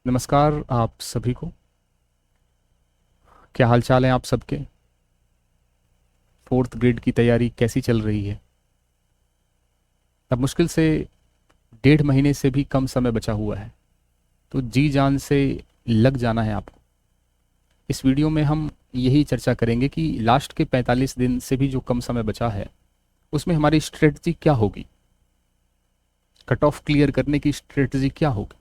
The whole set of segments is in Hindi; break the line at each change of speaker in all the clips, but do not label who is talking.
नमस्कार आप सभी को। क्या हाल चाल है आप सबके? फोर्थ ग्रेड की तैयारी कैसी चल रही है? अब मुश्किल से 1.5 महीने से भी कम समय बचा हुआ है, तो जी जान से लग जाना है आपको। इस वीडियो में हम यही चर्चा करेंगे कि लास्ट के 45 दिन से भी जो कम समय बचा है उसमें हमारी स्ट्रेटजी क्या होगी, कट ऑफ क्लियर करने की स्ट्रेटजी क्या होगी।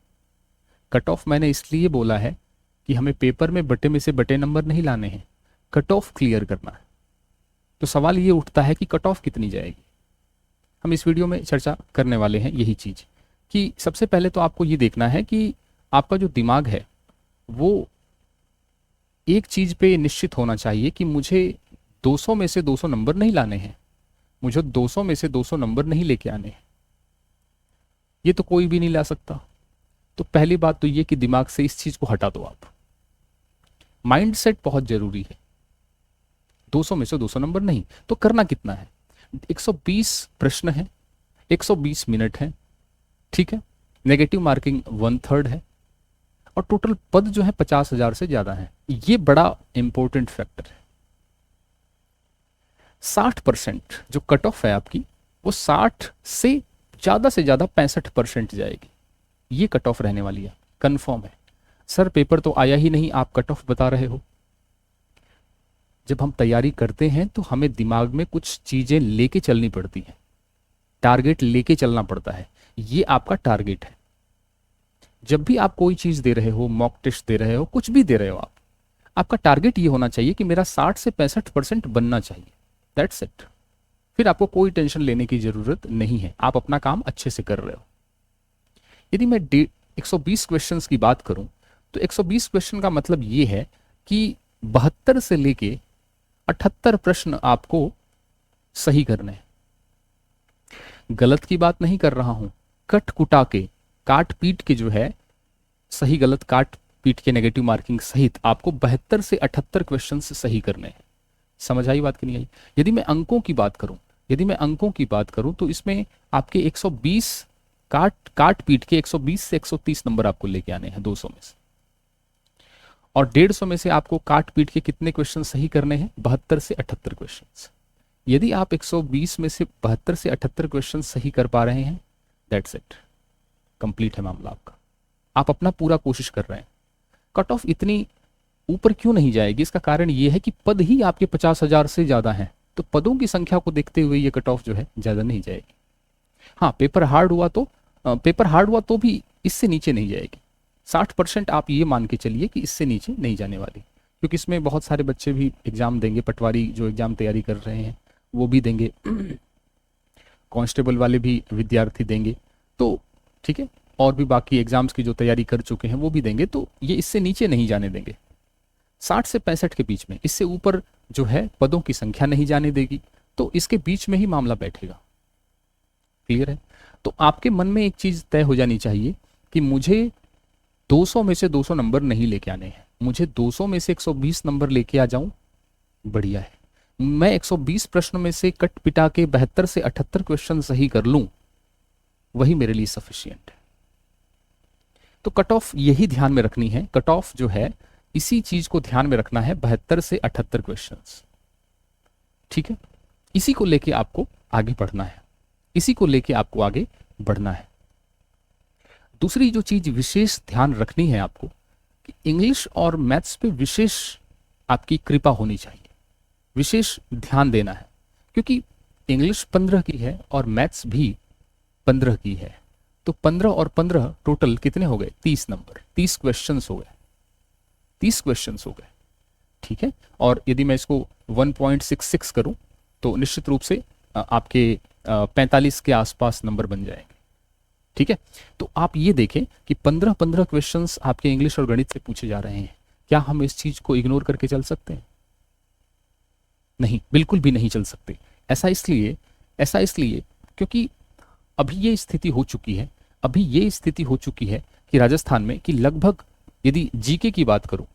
कट ऑफ मैंने इसलिए बोला है कि हमें पेपर में बटे में से बटे नंबर नहीं लाने हैं, कट ऑफ क्लियर करना है। तो सवाल ये उठता है कि कट ऑफ कितनी जाएगी। हम इस वीडियो में चर्चा करने वाले हैं यही चीज कि सबसे पहले तो आपको ये देखना है कि आपका जो दिमाग है वो एक चीज पे निश्चित होना चाहिए कि मुझे 200 में से 200 नंबर नहीं लाने हैं, मुझे 200 में से 200 नंबर नहीं लेके आने हैं। ये तो कोई भी नहीं ला सकता। तो पहली बात तो ये कि दिमाग से इस चीज को हटा दो आप। माइंड सेट बहुत जरूरी है। 200 में से 200 नंबर नहीं, तो करना कितना है? 120 प्रश्न है, 120 मिनट है, ठीक है। नेगेटिव मार्किंग 1/3 है और टोटल पद जो है 50,000 से ज्यादा है। ये बड़ा इंपॉर्टेंट फैक्टर है। 60% जो कट ऑफ है आपकी, वो 60 से ज्यादा 65% जाएगी। ये कट ऑफ रहने वाली है, कंफर्म है। सर पेपर तो आया ही नहीं, आप कट ऑफ बता रहे हो। जब हम तैयारी करते हैं तो हमें दिमाग में कुछ चीजें लेके चलनी पड़ती हैं, टारगेट लेके चलना पड़ता है। ये आपका टारगेट है। जब भी आप कोई चीज दे रहे हो, मॉक टेस्ट दे रहे हो, कुछ भी दे रहे हो आप, आपका टारगेट ये होना चाहिए कि मेरा 60 से 65% बनना चाहिए। That's it. फिर आपको कोई टेंशन लेने की जरूरत नहीं है, आप अपना काम अच्छे से कर रहे हो। यदि मैं 120 क्वेश्चंस की बात करूं तो 120 क्वेश्चन का मतलब ये है कि 72 से लेके 78 प्रश्न आपको सही करने हैं। गलत की बात नहीं कर रहा हूं, कट कुटा के, काट पीट के जो है, सही गलत काट पीट के नेगेटिव मार्किंग सहित आपको 72 से 78 क्वेश्चन सही करने हैं। समझ आई बात कि नहीं आई? यदि मैं अंकों की बात करूं, तो इसमें आपके 120 काट काट पीट के 120 से 130 नंबर आपको लेके आने हैं 200 में से। और 150 में से आपको काट पीट के कितने क्वेश्चन सही करने हैं? 72 से 78 क्वेश्चन। यदि आप 120 में से 72 से 78 क्वेश्चन सही कर पा रहे हैं, दैट्स इट, कंप्लीट है मामला आपका। आप अपना पूरा कोशिश कर रहे हैं। कट ऑफ इतनी ऊपर क्यों नहीं जाएगी? इसका कारण यह है कि पद ही आपके 50,000 से ज्यादा हैं, तो पदों की संख्या को देखते हुए ये कट ऑफ जो है ज्यादा नहीं जाएगी। हाँ, पेपर हार्ड हुआ तो भी इससे नीचे नहीं जाएगी। 60% आप ये मान के चलिए कि इससे नीचे नहीं जाने वाली, क्योंकि इसमें बहुत सारे बच्चे भी एग्जाम देंगे। पटवारी जो एग्जाम तैयारी कर रहे हैं वो भी देंगे, कांस्टेबल वाले भी विद्यार्थी देंगे, तो ठीक है। और भी बाकी एग्जाम्स की जो तैयारी कर चुके हैं वो भी देंगे, तो ये इससे नीचे नहीं जाने देंगे। 60 से 65 के बीच में, इससे ऊपर जो है पदों की संख्या नहीं जाने देगी, तो इसके बीच में ही मामला बैठेगा। क्लियर है? तो आपके मन में एक चीज तय हो जानी चाहिए कि मुझे 200 में से 200 नंबर नहीं लेके आने हैं, मुझे 200 में से 120 नंबर लेके आ जाऊं, बढ़िया है। मैं 120 प्रश्न में से कट पिटा के 72 से 78 क्वेश्चन सही कर लूं, वही मेरे लिए सफिशियंट है। तो कट ऑफ यही ध्यान में रखनी है। कट ऑफ जो है इसी चीज को ध्यान में रखना है, 72 से 78 क्वेश्चन। ठीक है, इसी को लेके आपको आगे बढ़ना है, इसी को लेके आपको आगे बढ़ना है। दूसरी जो चीज विशेष ध्यान रखनी है आपको, कि इंग्लिश और मैथ्स पे विशेष आपकी कृपा होनी चाहिए, विशेष ध्यान देना है, क्योंकि इंग्लिश 15 की है और मैथ्स भी 15 की है। तो 15 और 15 टोटल कितने हो गए? 30 नंबर, 30 क्वेश्चंस हो गए, 30 क्वेश्चंस हो गए। ठीक है। और यदि मैं इसको 1.66 करूं तो निश्चित रूप से आपके 45 के आसपास नंबर बन जाएंगे। ठीक है। तो आप ये देखें कि 15-15 क्वेश्चंस आपके इंग्लिश और गणित से पूछे जा रहे हैं। क्या हम इस चीज को इग्नोर करके चल सकते हैं? नहीं, बिल्कुल भी नहीं चल सकते। ऐसा इसलिए क्योंकि अभी ये स्थिति हो चुकी है, कि राजस्थान में, कि लगभग, यदि जीके की बात करूं,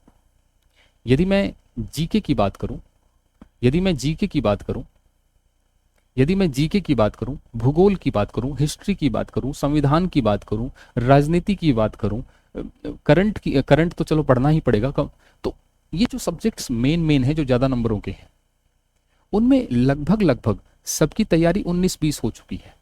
यदि मैं जीके की बात करूं, यदि मैं जीके की बात करूं, यदि मैं जीके की बात करूं, भूगोल की बात करूं, हिस्ट्री की बात करूं, संविधान की बात करूं, राजनीति की बात करूं, करंट तो चलो पढ़ना ही पड़ेगा कम। तो ये जो सब्जेक्ट्स मेन है जो ज़्यादा नंबरों के हैं, उनमें लगभग लगभग सबकी तैयारी 19-20 हो चुकी है।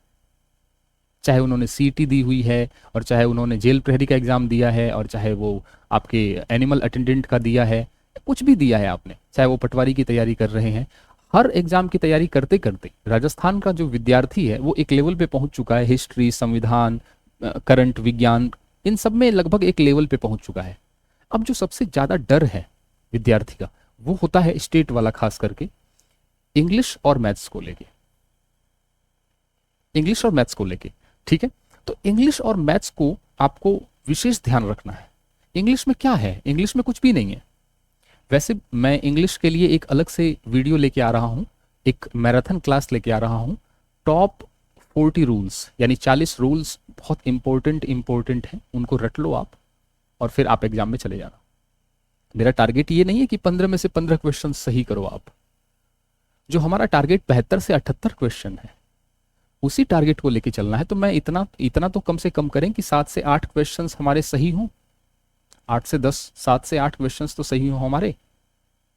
चाहे उन्होंने सीटी दी हुई है, और चाहे उन्होंने जेल प्रहरी का एग्जाम दिया है, और चाहे वो आपके एनिमल अटेंडेंट का दिया है, कुछ भी दिया है आपने, चाहे वो पटवारी की तैयारी कर रहे हैं, हर एग्जाम की तैयारी करते करते राजस्थान का जो विद्यार्थी है वो एक लेवल पे पहुंच चुका है। हिस्ट्री, संविधान, करंट, विज्ञान, इन सब में लगभग एक लेवल पे पहुंच चुका है। अब जो सबसे ज़्यादा डर है विद्यार्थी का, वो होता है स्टेट वाला, खास करके इंग्लिश और मैथ्स को लेके। इंग्लिश और मैथ्स को लेके, ठीक है। तो इंग्लिश और मैथ्स को आपको विशेष ध्यान रखना है। इंग्लिश में क्या है? इंग्लिश में कुछ भी नहीं है। वैसे मैं इंग्लिश के लिए एक अलग से वीडियो लेके आ रहा हूँ, एक मैराथन क्लास लेके आ रहा हूँ। टॉप 40 रूल्स, यानी 40 रूल्स बहुत इंपॉर्टेंट हैं, उनको रट लो आप, और फिर आप एग्जाम में चले जाना। मेरा टारगेट ये नहीं है कि 15 में से 15 क्वेश्चन सही करो आप। जो हमारा टारगेट 72 से 78 क्वेश्चन है, उसी टारगेट को लेके चलना है। तो मैं इतना तो कम से कम करें कि 7 से 8 क्वेश्चंस हमारे सही हों, 8 से 10, 7 से 8 क्वेश्चंस तो सही हों हमारे।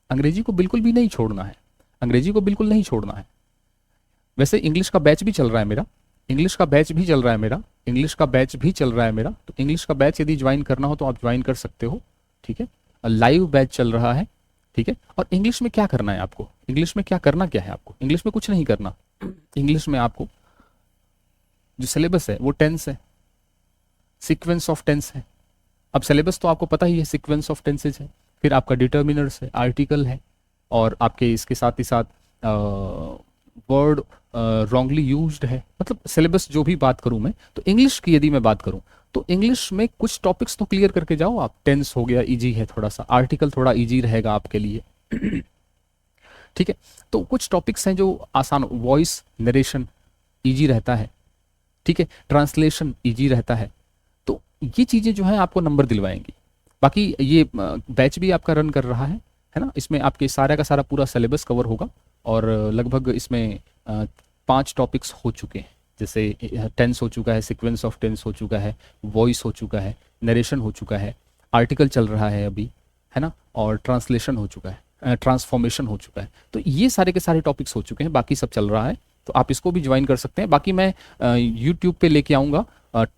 अंग्रेजी को बिल्कुल भी नहीं छोड़ना है, अंग्रेजी को बिल्कुल नहीं छोड़ना है। वैसे इंग्लिश का बैच भी चल रहा है मेरा, इंग्लिश का बैच भी चल रहा है मेरा, इंग्लिश का बैच भी चल रहा है मेरा। तो इंग्लिश का बैच यदि ज्वाइन करना हो तो आप ज्वाइन कर सकते हो, ठीक है। लाइव बैच चल रहा है, ठीक है। और इंग्लिश में क्या करना है आपको? इंग्लिश में क्या करना क्या है आपको? इंग्लिश में कुछ नहीं करना। इंग्लिश में आपको जो सिलेबस है वो टेंस है, सीक्वेंस ऑफ टेंस है। अब सिलेबस तो आपको पता ही है, सीक्वेंस ऑफ टेंसेज है, फिर आपका डिटर्मिनर्स है, आर्टिकल है, और आपके इसके साथ ही साथ वर्ड रॉन्गली यूज्ड है। मतलब सिलेबस जो भी बात करूं मैं, तो इंग्लिश की यदि मैं बात करूं तो इंग्लिश में कुछ टॉपिक्स तो क्लियर करके जाओ आप। टेंस हो गया, इजी है थोड़ा सा, आर्टिकल थोड़ा इजी रहेगा आपके लिए, ठीक है। तो कुछ टॉपिक्स हैं जो आसान, वॉइस नरेशन इजी रहता है, ठीक है, ट्रांसलेशन इजी रहता है। तो ये चीज़ें जो है आपको नंबर दिलवाएंगी। बाकी ये बैच भी आपका रन कर रहा है ना। इसमें आपके सारा का सारा पूरा सिलेबस कवर होगा, और लगभग इसमें 5 टॉपिक्स हो चुके हैं। जैसे टेंस हो चुका है, सीक्वेंस ऑफ टेंस हो चुका है, वॉइस हो चुका है, नरेशन हो चुका है, आर्टिकल चल रहा है अभी, है ना, और ट्रांसलेशन हो चुका है, ट्रांसफॉर्मेशन हो चुका है। तो ये सारे के सारे टॉपिक्स हो चुके हैं, बाकी सब चल रहा है। तो आप इसको भी ज्वाइन कर सकते हैं। बाकी मैं यूट्यूब पे लेके आऊँगा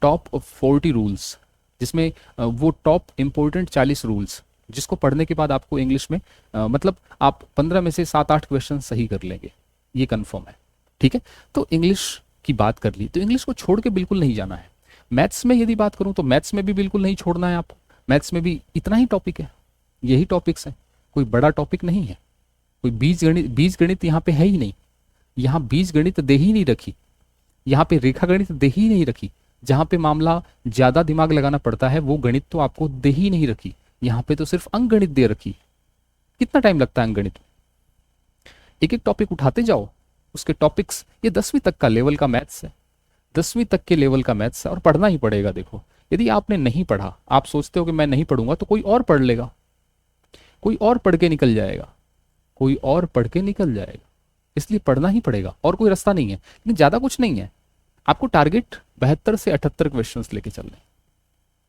टॉप 40 रूल्स, जिसमें वो टॉप इम्पोर्टेंट 40 रूल्स, जिसको पढ़ने के बाद आपको इंग्लिश में मतलब आप 15 में से 7-8 क्वेश्चन सही कर लेंगे, ये कंफर्म है, ठीक है। तो इंग्लिश की बात कर ली, तो इंग्लिश को छोड़ के बिल्कुल नहीं जाना है। मैथ्स में यदि बात करूं तो मैथ्स में भी बिल्कुल नहीं छोड़ना है आपको। मैथ्स में भी इतना ही टॉपिक है, यही टॉपिक्स हैं, कोई बड़ा टॉपिक नहीं है। कोई बीज गणित यहाँ पे है ही नहीं, यहाँ बीज गणित दे ही नहीं रखी, यहाँ पे रेखा गणित दे ही नहीं रखी। जहाँ पे मामला ज्यादा दिमाग लगाना पड़ता है वो गणित तो आपको दे ही नहीं रखी। यहाँ पे तो सिर्फ अंक गणित दे रखी। कितना टाइम लगता है अंक गणित? एक एक टॉपिक उठाते जाओ, उसके टॉपिक्स, ये 10वीं तक का लेवल का मैथ्स है, 10वीं तक के लेवल का मैथ्स है, और पढ़ना ही पड़ेगा। देखो, यदि आपने नहीं पढ़ा, आप सोचते हो कि मैं नहीं पढ़ूंगा, तो कोई और पढ़ लेगा, कोई और पढ़ के निकल जाएगा, कोई और पढ़ के निकल जाएगा। इसलिए पढ़ना ही पड़ेगा, और कोई रास्ता नहीं है। लेकिन ज्यादा कुछ नहीं है, आपको टारगेट 72 से 78 क्वेश्चंस लेके चलने,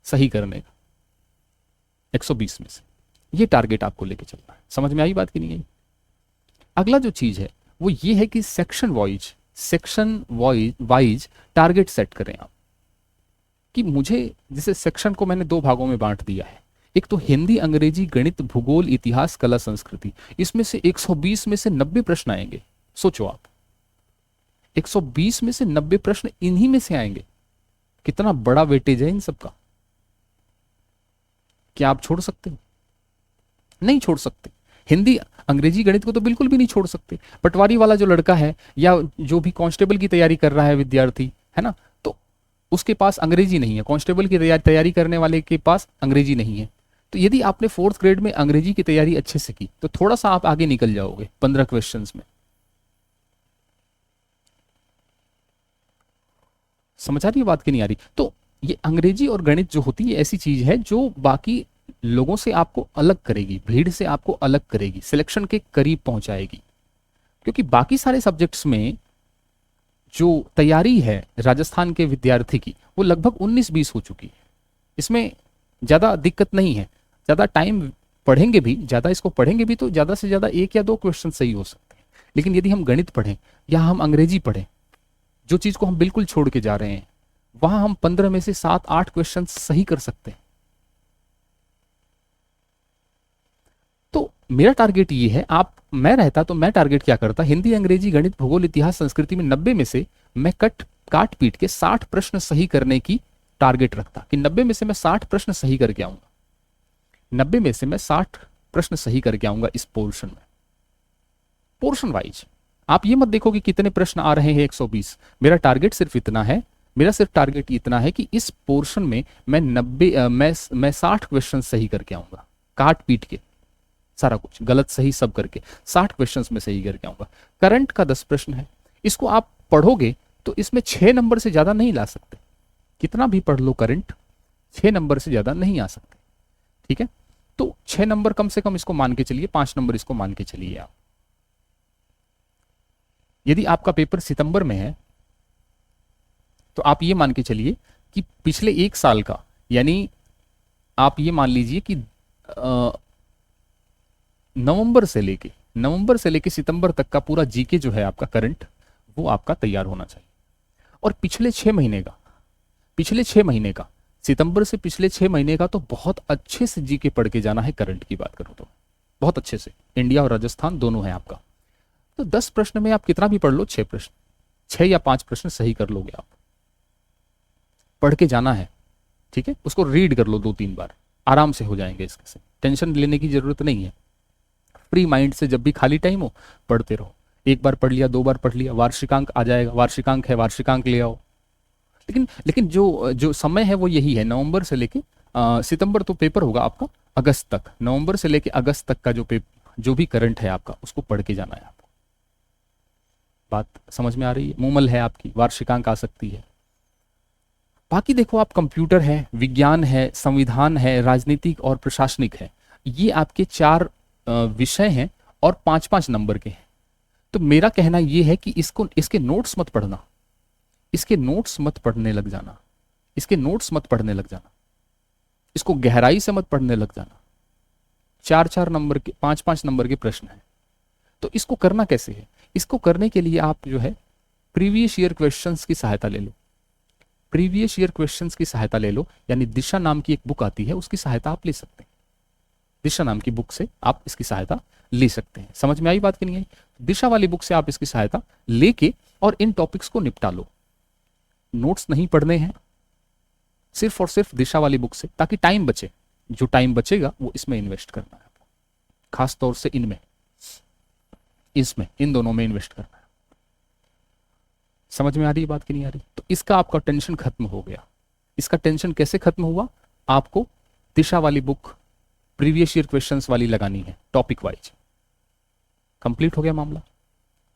सही करने का 120 में से, ये टारगेट आपको लेके चलना है। समझ में आई बात कि नहीं आई? अगला जो चीज है वो ये है कि सेक्शन वाइज टारगेट सेट करें आप। कि मुझे, जैसे सेक्शन को मैंने 2 भागों में बांट दिया है, एक तो हिंदी, अंग्रेजी, गणित, भूगोल, इतिहास, कला, संस्कृति। इसमें से 120 में से 90 प्रश्न आएंगे। सोचो आप, 120 में से 90 प्रश्न इन्हीं में से आएंगे। कितना बड़ा वेटेज है इन सबका। क्या आप छोड़ सकते हो? नहीं छोड़ सकते। हिंदी, अंग्रेजी, गणित को तो बिल्कुल भी नहीं छोड़ सकते। पटवारी वाला जो लड़का है, या जो भी कांस्टेबल की तैयारी कर रहा है विद्यार्थी, है ना, तो उसके पास अंग्रेजी नहीं है। कांस्टेबल की तैयारी करने वाले के पास अंग्रेजी नहीं है। तो यदि आपने 4th ग्रेड में अंग्रेजी की तैयारी अच्छे से की, तो थोड़ा सा आप आगे निकल जाओगे 15 क्वेश्चंस में। समझ आ रही है बात की नहीं आ रही? तो ये अंग्रेजी और गणित जो होती है, ऐसी चीज है जो बाकी लोगों से आपको अलग करेगी, भीड़ से आपको अलग करेगी, सिलेक्शन के करीब पहुंचाएगी। क्योंकि बाकी सारे सब्जेक्ट्स में जो तैयारी है राजस्थान के विद्यार्थी की, वो लगभग 19-20 हो चुकी है। इसमें ज़्यादा दिक्कत नहीं है, ज़्यादा टाइम पढ़ेंगे भी, ज़्यादा इसको पढ़ेंगे भी तो ज़्यादा से ज़्यादा एक या दो क्वेश्चन सही हो सकते हैं। लेकिन यदि हम गणित पढ़ें या हम अंग्रेजी पढ़ें, जो चीज़ को हम बिल्कुल छोड़ के जा रहे हैं, वहां हम 15 में से 7-8 क्वेश्चन सही कर सकते हैं। तो मेरा टारगेट ये है, आप मैं रहता तो मैं टारगेट क्या करता, हिंदी, अंग्रेजी, गणित, भूगोल, इतिहास, संस्कृति में 90 में से मैं काट पीट के 60 प्रश्न सही करने की टारगेट रखता कि 90 में से मैं 60 प्रश्न सही करके आऊंगा, 90 में से मैं 60 प्रश्न सही करके आऊंगा इस पोर्शन में, पोर्शन वाइज। आप ये मत देखो कि कितने प्रश्न आ रहे हैं 120, मेरा टारगेट सिर्फ इतना है, मेरा सिर्फ टारगेट इतना है कि इस पोर्शन में मैं 60 क्वेश्चन सही करके आऊंगा, काट पीट के सारा कुछ गलत सही सब करके 60 क्वेश्चंस में सही करके आऊंगा। करंट का 10 प्रश्न है, इसको आप पढ़ोगे तो इसमें 6 नंबर से ज्यादा नहीं ला सकते, कितना भी पढ़ लो करंट 6 नंबर से ज्यादा नहीं आ सकते, ठीक है। तो 6 नंबर कम से कम इसको मान के चलिए, 5 नंबर इसको मान के चलिए आप। यदि आपका पेपर सितंबर में है तो आप ये मान के चलिए कि पिछले एक साल का, यानी आप ये मान लीजिए कि नवंबर से लेके सितंबर तक का पूरा जीके जो है आपका करंट, वो आपका तैयार होना चाहिए। और पिछले 6 महीने का सितंबर से पिछले 6 महीने का तो बहुत अच्छे से जीके पढ़ के जाना है। करंट की बात करूं तो बहुत अच्छे से, इंडिया और राजस्थान दोनों है आपका। तो 10 प्रश्न में आप कितना भी पढ़ लो, 6 प्रश्न, 6 या 5 प्रश्न सही कर लोगे आप, पढ़ के जाना है, ठीक है। उसको रीड कर लो 2-3 बार, आराम से हो जाएंगे, इससे टेंशन लेने की जरूरत नहीं है। फ्री माइंड से जब भी खाली टाइम हो पढ़ते रहो, एक बार पढ़ लिया, 2 बार पढ़ लिया, वार्षिकांक आ जाएगा, वार्षिकांक है, वार्षिकांक ले आओ। लेकिन जो समय है वो यही है, नवंबर से लेके सितंबर तो पेपर होगा आपका अगस्त तक, नवंबर से लेके अगस्त तक का जो भी करंट है आपका, उसको पढ़ के जाना है आपको। बात समझ में आ रही है? मूमल है आपकी, वार्षिकांक आ सकती है। बाकी देखो आप, कंप्यूटर है, विज्ञान है, संविधान है, राजनीतिक और प्रशासनिक है, ये आपके 4 विषय हैं और 5-5 नंबर के हैं। तो मेरा कहना ये है कि इसके नोट्स मत पढ़ना, इसके नोट्स मत पढ़ने लग जाना, इसके नोट्स मत पढ़ने लग जाना, इसको गहराई से मत पढ़ने लग जाना। 4-4 नंबर के, 5-5 नंबर के प्रश्न हैं। तो इसको करना कैसे है? इसको करने के लिए आप जो है प्रीवियस ईयर क्वेश्चंस की सहायता ले लो, प्रीवियस ईयर क्वेश्चंस की सहायता ले लो, यानी दिशा नाम की एक बुक आती है, उसकी सहायता आप ले सकते हैं। दिशा नाम की बुक से आप इसकी सहायता ले सकते हैं। समझ में आई बात कि नहीं आई? दिशा वाली बुक से आप इसकी सहायता लेके और इन टॉपिक्स को निपटा लो। नोट्स नहीं पढ़ने हैं, सिर्फ और सिर्फ दिशा वाली बुक से, ताकि टाइम बचे। जो टाइम बचेगा वो इसमें इन्वेस्ट करना है आपको, खास तौर से इसमें इन दोनों में इन्वेस्ट करना है। समझ में आ रही है बात कि नहीं आ रही? तो इसका आपका टेंशन खत्म हो गया। इसका टेंशन कैसे खत्म हुआ? आपको दिशा वाली बुक प्रीवियस ईयर क्वेश्चंस वाली लगानी है, टॉपिक वाइज। कंप्लीट हो गया मामला,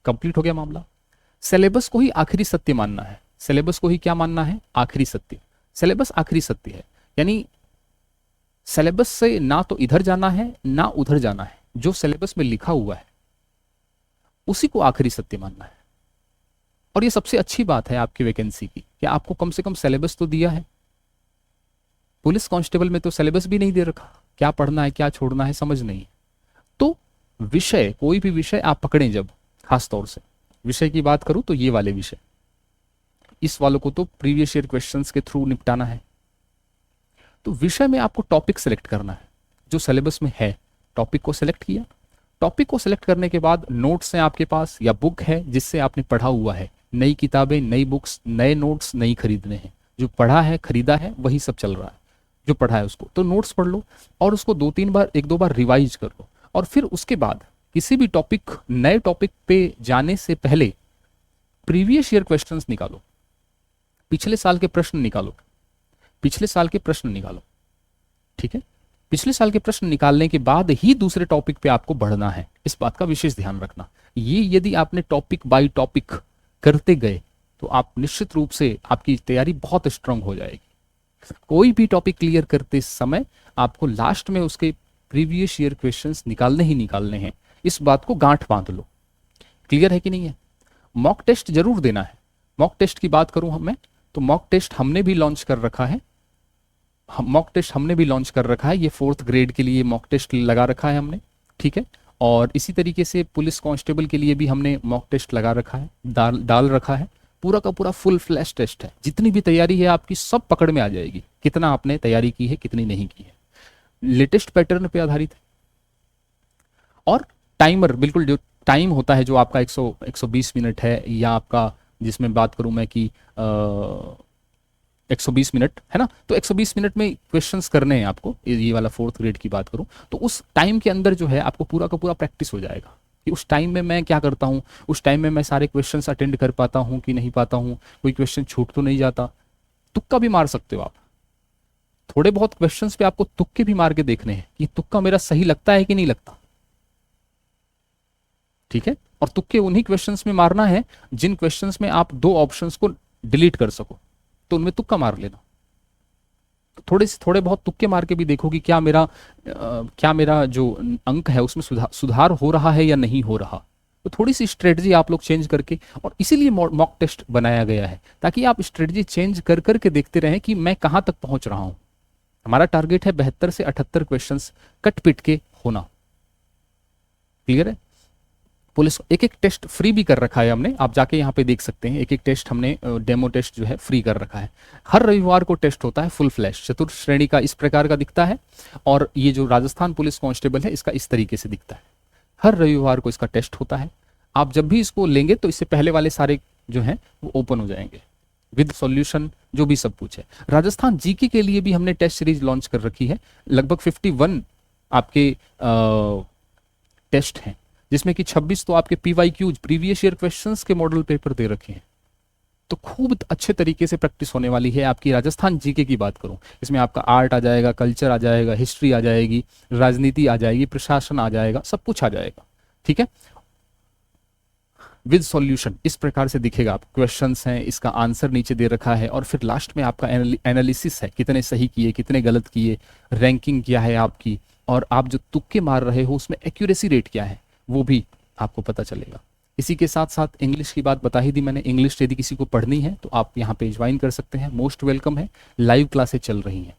कंप्लीट हो गया मामला। सिलेबस को ही आखिरी सत्य मानना है, सिलेबस को ही क्या मानना है? आखिरी सत्य। सिलेबस आखिरी सत्य है, यानी सिलेबस से ना तो इधर जाना है ना उधर जाना है, जो सिलेबस में लिखा हुआ है उसी को आखिरी सत्य मानना है। और ये सबसे अच्छी बात है आपकी वैकेंसी की कि आपको कम से कम सिलेबस तो दिया है। पुलिस कांस्टेबल में तो सिलेबस भी नहीं दे रखा, क्या पढ़ना है क्या छोड़ना है समझ नहीं। तो विषय, कोई भी विषय आप पकड़ें, जब खास तौर से विषय की बात करूं तो ये वाले विषय, इस वालों को तो प्रीवियस ईयर क्वेश्चंस के थ्रू निपटाना है। तो विषय में आपको टॉपिक सेलेक्ट करना है जो सिलेबस में है। टॉपिक को सिलेक्ट किया, टॉपिक को सिलेक्ट करने के बाद नोट्स हैं आपके पास या बुक है जिससे आपने पढ़ा हुआ है। नई किताबें, नई बुक्स, नए नोट्स नहीं खरीदने हैं, जो पढ़ा है खरीदा है वही सब चल रहा है, जो पढ़ा है उसको। तो नोट्स पढ़ लो और उसको 2-3 बार, 1-2 बार रिवाइज कर लो। और फिर उसके बाद किसी भी टॉपिक, नए टॉपिक पे जाने से पहले प्रीवियस ईयर क्वेश्चंस निकालो, पिछले साल के प्रश्न निकालो, पिछले साल के प्रश्न निकालो, ठीक है। पिछले साल के प्रश्न निकालने के बाद ही दूसरे टॉपिक पे आपको बढ़ना है, इस बात का विशेष ध्यान रखना। ये यदि आपने टॉपिक बाय टॉपिक करते गए तो आप निश्चित रूप से आपकी तैयारी बहुत स्ट्रांग हो जाएगी। कोई भी टॉपिक क्लियर करते समय आपको लास्ट में उसके प्रीवियस ईयर क्वेश्चंस निकालने ही निकालने हैं, इस बात को गांठ बांध लो। क्लियर है कि नहीं है? मॉक टेस्ट जरूर देना है। मॉक टेस्ट की बात करूं मैं तो मॉक टेस्ट हमने भी लॉन्च कर रखा है मॉक टेस्ट हमने भी लॉन्च कर रखा है, ये 4th ग्रेड के लिए मॉक टेस्ट लगा रखा है हमने, ठीक है। और इसी तरीके से पुलिस कांस्टेबल के लिए भी हमने मॉक टेस्ट लगा रखा है, डाल रखा है। पूरा का पूरा फुल फ्लैश टेस्ट है, जितनी भी तैयारी है आपकी सब पकड़ में आ जाएगी, कितना आपने तैयारी की है कितनी नहीं की है, लेटेस्ट पैटर्न पे आधारित है। और टाइमर, बिल्कुल जो टाइम होता है जो आपका 120 मिनट है, या आपका जिसमें बात करूं मैं कि 120 मिनट है ना, तो 120 मिनट में क्वेश्चंस करने हैं आपको, ये वाला 4th ग्रेड की बात करूं तो उस टाइम के अंदर जो है आपको पूरा का पूरा प्रैक्टिस हो जाएगा कि उस टाइम में मैं क्या करता हूं, उस टाइम में मैं सारे क्वेश्चंस अटेंड कर पाता हूं कि नहीं पाता हूं, कोई क्वेश्चन छूट तो नहीं जाता। तुक्का भी मार सकते हो आप, थोड़े बहुत क्वेश्चंस पे आपको तुक्के भी मार के देखने हैं कि तुक्का मेरा सही लगता है कि नहीं लगता, ठीक है। और तुक्के उन्हीं क्वेश्चंस में मारना है जिन क्वेश्चंस में आप 2 ऑप्शंस को डिलीट कर सको, तो उनमें तुक्का मार लेना। तो थोड़े बहुत तुक्के मार के भी देखो कि क्या मेरा जो अंक है उसमें सुधार हो रहा है या नहीं हो रहा। तो थोड़ी सी स्ट्रेटजी आप लोग चेंज करके, और इसीलिए मॉक टेस्ट बनाया गया है ताकि आप स्ट्रेटजी चेंज कर करके देखते रहें कि मैं कहां तक पहुंच रहा हूं। हमारा टारगेट है 72 से 78 क्वेश्चंस कट पिट के होना। क्लियर है। पुलिस एक एक टेस्ट फ्री भी कर रखा है हमने, आप जाके यहाँ पे देख सकते हैं, एक एक टेस्ट हमने डेमो टेस्ट जो है फ्री कर रखा है। हर रविवार को टेस्ट होता है फुल फ्लैश, चतुर्थ श्रेणी का इस प्रकार का दिखता है, और ये जो राजस्थान पुलिस कांस्टेबल है इसका इस तरीके से दिखता है। हर रविवार को इसका टेस्ट होता है। आप जब भी इसको लेंगे तो इससे पहले वाले सारे जो हैं वो ओपन हो जाएंगे विद सॉल्यूशन, जो भी सब कुछ है। राजस्थान जीके के लिए भी हमने टेस्ट सीरीज लॉन्च कर रखी है, लगभग 51 आपके टेस्ट हैं, जिसमें कि 26 तो आपके PYQ प्रीवियस ईयर क्वेश्चंस के मॉडल पेपर दे रखे हैं। तो खूब अच्छे तरीके से प्रैक्टिस होने वाली है आपकी। राजस्थान जीके की बात करूं, इसमें आपका आर्ट आ जाएगा, कल्चर आ जाएगा, हिस्ट्री आ जाएगी, राजनीति आ जाएगी, प्रशासन आ जाएगा, सब कुछ आ जाएगा, ठीक है, विद सॉल्यूशन। इस प्रकार से दिखेगा। आप क्वेश्चंस हैं, इसका आंसर नीचे दे रखा है, और फिर लास्ट में आपका एनालिसिस है, कितने सही किए कितने गलत किए, रैंकिंग क्या है आपकी, और आप जो तुक्के मार रहे हो उसमें एक्यूरेसी रेट क्या है वो भी आपको पता चलेगा। इसी के साथ साथ इंग्लिश की बात बता ही दी मैंने। इंग्लिश यदि किसी को पढ़नी है तो आप यहाँ पे ज्वाइन कर सकते हैं, मोस्ट वेलकम है। लाइव क्लासेस चल रही हैं,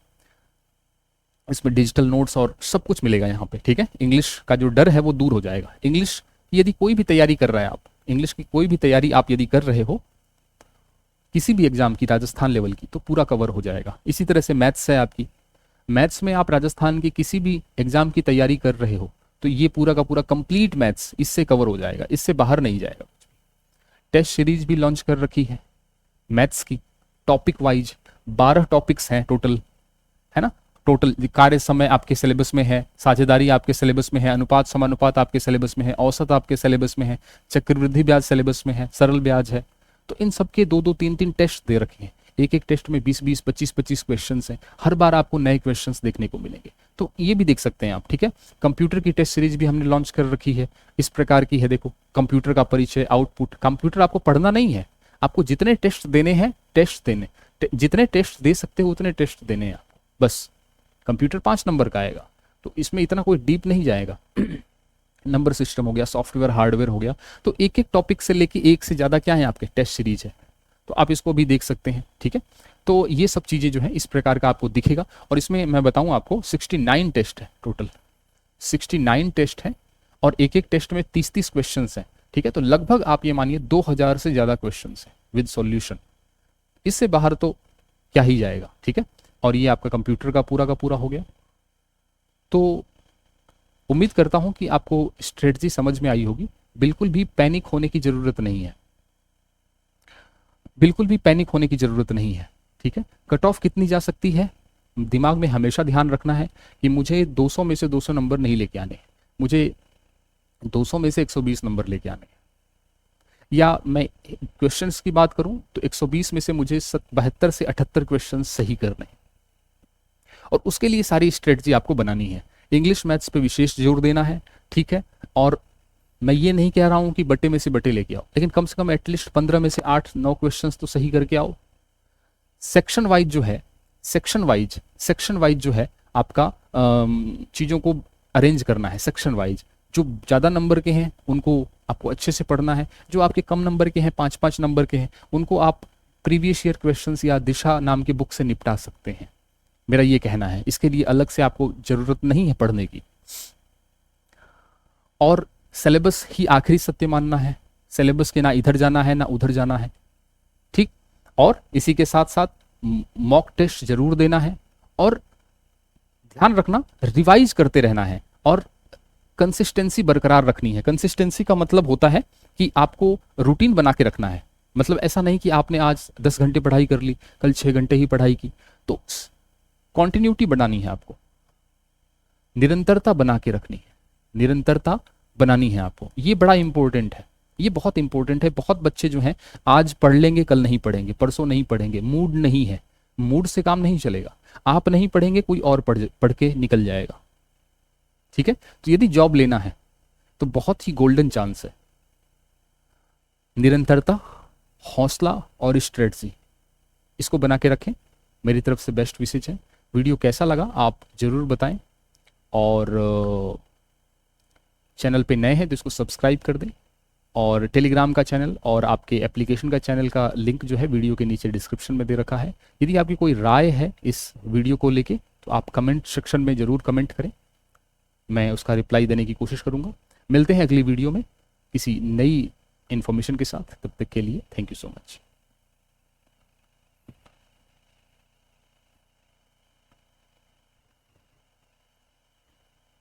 इसमें डिजिटल नोट्स और सब कुछ मिलेगा यहाँ पे, ठीक है। इंग्लिश का जो डर है वो दूर हो जाएगा। इंग्लिश यदि कोई भी तैयारी कर रहा है, आप इंग्लिश की कोई भी तैयारी आप यदि कर रहे हो किसी भी एग्जाम की, राजस्थान लेवल की, तो पूरा कवर हो जाएगा। इसी तरह से मैथ्स है आपकी, मैथ्स में आप राजस्थान की किसी भी एग्जाम की तैयारी कर रहे हो तो ये पूरा का पूरा कंप्लीट मैथ्स इससे कवर हो जाएगा, इससे बाहर नहीं जाएगा। टेस्ट सीरीज भी लॉन्च कर रखी है मैथ्स की, टॉपिक वाइज 12 टॉपिक्स हैं टोटल, है ना। टोटल कार्य समय आपके सिलेबस में है, साझेदारी आपके सिलेबस में है, अनुपात समानुपात आपके सिलेबस में है, औसत आपके सिलेबस में है, चक्रवृद्धि ब्याज सिलेबस में है, सरल ब्याज है। तो इन सबके 2-2 3-3 टेस्ट दे रखे हैं। एक एक टेस्ट में 20-20 25-25 क्वेश्चंस हैं। हर बार आपको नए क्वेश्चंस देखने को मिलेंगे, तो ये भी देख सकते हैं आप, ठीक है। कंप्यूटर की टेस्ट सीरीज भी हमने लॉन्च कर रखी है, इस प्रकार की है। देखो, कंप्यूटर का परिचय, आउटपुट। कंप्यूटर आपको पढ़ना नहीं है, आपको जितने टेस्ट देने हैं टेस्ट देने, जितने टेस्ट दे सकते हो उतने टेस्ट देने हैं आपको, बस। कंप्यूटर 5 नंबर का आएगा, तो इसमें इतना कोई डीप नहीं जाएगा। नंबर सिस्टम हो गया, सॉफ्टवेयर हार्डवेयर हो गया, तो एक एक टॉपिक से लेके एक से ज़्यादा क्या है आपके टेस्ट सीरीज है, तो आप इसको भी देख सकते हैं, ठीक है। तो ये सब चीज़ें जो है इस प्रकार का आपको दिखेगा। और इसमें मैं बताऊं आपको 69 टेस्ट है टोटल, 69 टेस्ट है, और एक एक टेस्ट में 30-30 क्वेश्चन हैं, ठीक है। तो लगभग आप ये मानिए 2000 से ज़्यादा क्वेश्चन हैं विद सॉल्यूशन, इससे बाहर तो क्या ही जाएगा, ठीक है। और ये आपका कंप्यूटर का पूरा हो गया। तो उम्मीद करता हूं कि आपको स्ट्रेटजी समझ में आई होगी। बिल्कुल भी पैनिक होने की जरूरत नहीं है, बिल्कुल भी पैनिक होने की जरूरत नहीं है, ठीक है। कट ऑफ कितनी जा सकती है, दिमाग में हमेशा ध्यान रखना है कि मुझे 200 में से 200 नंबर नहीं लेके आने, मुझे 200 में से 120 नंबर लेके आने। या मैं क्वेश्चंस की बात करूं तो 120 में से मुझे 72 से 78 क्वेश्चन सही करने हैं, और उसके लिए सारी स्ट्रेटजी आपको बनानी है। इंग्लिश मैथ्स पे विशेष जोर देना है, ठीक है। और मैं ये नहीं कह रहा हूं कि बटे में से बटे लेके आओ, लेकिन कम से कम एटलीस्ट 15 में से 8-9 क्वेश्चंस तो सही करके आओ। सेक्शन वाइज जो है, सेक्शन वाइज जो है आपका चीज़ों को अरेंज करना है। सेक्शन वाइज जो ज़्यादा नंबर के हैं उनको आपको अच्छे से पढ़ना है, जो आपके कम नंबर के हैं 5-5 नंबर के हैं उनको आप प्रीवियस ईयर क्वेश्चंस या दिशा नाम की बुक से निपटा सकते हैं। मेरा ये कहना है, इसके लिए अलग से आपको ज़रूरत नहीं है पढ़ने की। और सिलेबस ही आखिरी सत्य मानना है, सिलेबस के ना इधर जाना है ना उधर जाना है, ठीक। और इसी के साथ साथ मॉक टेस्ट जरूर देना है, और ध्यान रखना रिवाइज करते रहना है, और कंसिस्टेंसी बरकरार रखनी है। कंसिस्टेंसी का मतलब होता है कि आपको रूटीन बना के रखना है। मतलब ऐसा नहीं कि आपने आज 10 घंटे पढ़ाई कर ली, कल 6 घंटे ही पढ़ाई की, तो कॉन्टिन्यूटी बनानी है आपको, निरंतरता बना के रखनी है, निरंतरता बनानी है आपको। ये बड़ा इंपॉर्टेंट है, ये बहुत इंपॉर्टेंट है। बहुत बच्चे जो हैं आज पढ़ लेंगे, कल नहीं पढ़ेंगे, परसों नहीं पढ़ेंगे, मूड नहीं है, मूड से काम नहीं चलेगा। आप नहीं पढ़ेंगे, कोई और पढ़ के निकल जाएगा, ठीक है। तो यदि जॉब लेना है तो बहुत ही गोल्डन चांस है। निरंतरता, हौसला और स्ट्रेटजी, इसको बना के रखें। मेरी तरफ से बेस्ट विशेष है। वीडियो कैसा लगा आप ज़रूर बताएं, और चैनल पे नए हैं तो इसको सब्सक्राइब कर दें, और टेलीग्राम का चैनल और आपके एप्लीकेशन का चैनल का लिंक जो है वीडियो के नीचे डिस्क्रिप्शन में दे रखा है। यदि आपकी कोई राय है इस वीडियो को लेके तो आप कमेंट सेक्शन में ज़रूर कमेंट करें, मैं उसका रिप्लाई देने की कोशिश करूँगा। मिलते हैं अगली वीडियो में किसी नई इन्फॉर्मेशन के साथ, तब तक के लिए थैंक यू सो मच।